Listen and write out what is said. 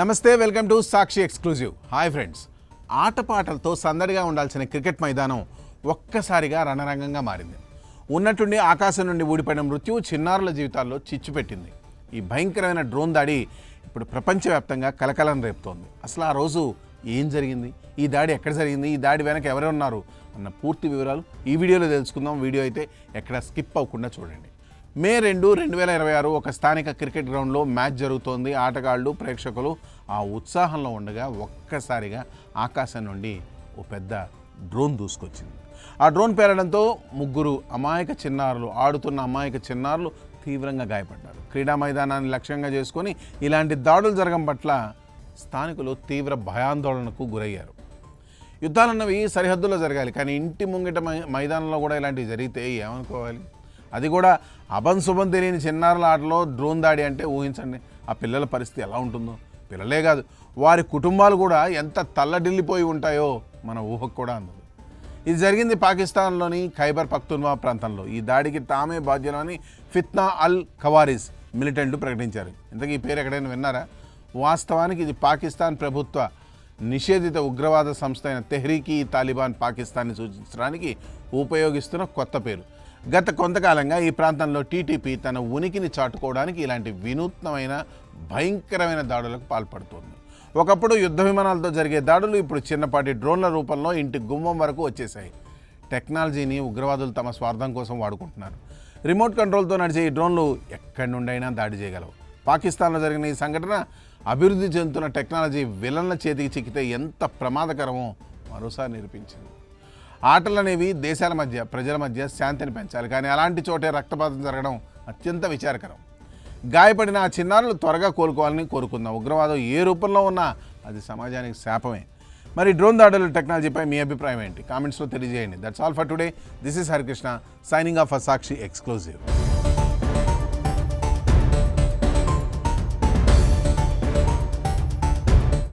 నమస్తే, welcome to Sakshi exclusive. Hi friends, ఆటపాటలతో సందడిగా ఉండాల్సిన క్రికెట్ మైదానం ఒక్కసారిగా రణరంగంగా మారింది. ఉన్నట్టుండి ఆకాశం నుండి ఊడిపడిన మృత్యువు చిన్నారుల జీవితాల్లో చిచ్చు పెట్టింది. ఈ భయంకరమైన డ్రోన్ దాడి ఇప్పుడు ప్రపంచవ్యాప్తంగా కలకలం రేపుతోంది. అసలు ఆ రోజు ఏం జరిగింది, ఈ దాడి ఎక్కడ జరిగింది, ఈ దాడి వెనక ఎవరు ఉన్నారు అన్న పూర్తి వివరాలు ఈ వీడియోలో తెలుసుకుందాం. వీడియో అయితే ఎక్కడ స్కిప్ అవ్వకుండా చూడండి. మే 2, 2026 ఒక స్థానిక క్రికెట్ గ్రౌండ్లో మ్యాచ్ జరుగుతోంది. ఆటగాళ్ళు, ప్రేక్షకులు ఆ ఉత్సాహంలో ఉండగా ఒక్కసారిగా ఆకాశం నుండి ఓ పెద్ద డ్రోన్ దూసుకొచ్చింది. ఆ డ్రోన్ పేలడంతో ముగ్గురు ఆడుతున్న అమాయక చిన్నారులు తీవ్రంగా గాయపడ్డారు. క్రీడా మైదానాన్ని లక్ష్యంగా చేసుకొని ఇలాంటి దాడులు జరగడం పట్ల స్థానికులు తీవ్ర భయాందోళనకు గురయ్యారు. యుద్ధాలన్నవి సరిహద్దుల్లో జరగాలి, కానీ ఇంటి ముంగిట మైదానంలో కూడా ఇలాంటివి జరిగితే ఏమనుకోవాలి? అది కూడా అభంశుభం తెలియని చిన్నారుల ఆటలో డ్రోన్ దాడి అంటే ఊహించండి ఆ పిల్లల పరిస్థితి ఎలా ఉంటుందో. పిల్లలే కాదు, వారి కుటుంబాలు కూడా ఎంత తల్లడిల్లిపోయి ఉంటాయో మన ఊహకు కూడా అందదు. ఇది జరిగింది పాకిస్తాన్లోని ఖైబర్ పఖ్తూన్వా ప్రాంతంలో. ఈ దాడికి తామే బాధ్యులని ఫిత్నా అల్ ఖవారిజ్ మిలిటెంట్లు ప్రకటించారు. ఇంతకీ ఈ పేరు ఎక్కడైనా విన్నారా? వాస్తవానికి ఇది పాకిస్తాన్ ప్రభుత్వ నిషేధిత ఉగ్రవాద సంస్థ అయిన తెహ్రీకి తాలిబాన్ పాకిస్తాన్ని సూచించడానికి ఉపయోగిస్తున్న కొత్త పేరు. గత కొంతకాలంగా ఈ ప్రాంతంలో టీటీపీ తన ఉనికిని చాటుకోవడానికి ఇలాంటి వినూత్నమైన భయంకరమైన దాడులకు పాల్పడుతోంది. ఒకప్పుడు యుద్ధ విమానాలతో జరిగే దాడులు ఇప్పుడు చిన్నపాటి డ్రోన్ల రూపంలో ఇంటి గుమ్మం వరకు వచ్చేసాయి. టెక్నాలజీని ఉగ్రవాదులు తమ స్వార్థం కోసం వాడుకుంటున్నారు. రిమోట్ కంట్రోల్తో నడిచే ఈ డ్రోన్లు ఎక్కడి నుండైనా దాడి చేయగలవు. పాకిస్తాన్లో జరిగిన ఈ సంఘటన అభివృద్ధి చెందుతున్న టెక్నాలజీ విలన్ల చేతికి చిక్కితే ఎంత ప్రమాదకరమో మరోసారి నిరూపించింది. ఆటలు అనేవి దేశాల మధ్య, ప్రజల మధ్య శాంతిని పెంచాలి, కానీ అలాంటి చోటే రక్తపాతం జరగడం అత్యంత విచారకరం. గాయపడిన ఆ చిన్నారులు త్వరగా కోలుకోవాలని కోరుకుందాం. ఉగ్రవాదం ఏ రూపంలో ఉన్నా అది సమాజానికి శాపమే. మరి డ్రోన్ దాడుల టెక్నాలజీపై మీ అభిప్రాయం ఏంటి? కామెంట్స్లో తెలియజేయండి. That's all for today. This is Harikrishna signing off for Sakshi exclusive.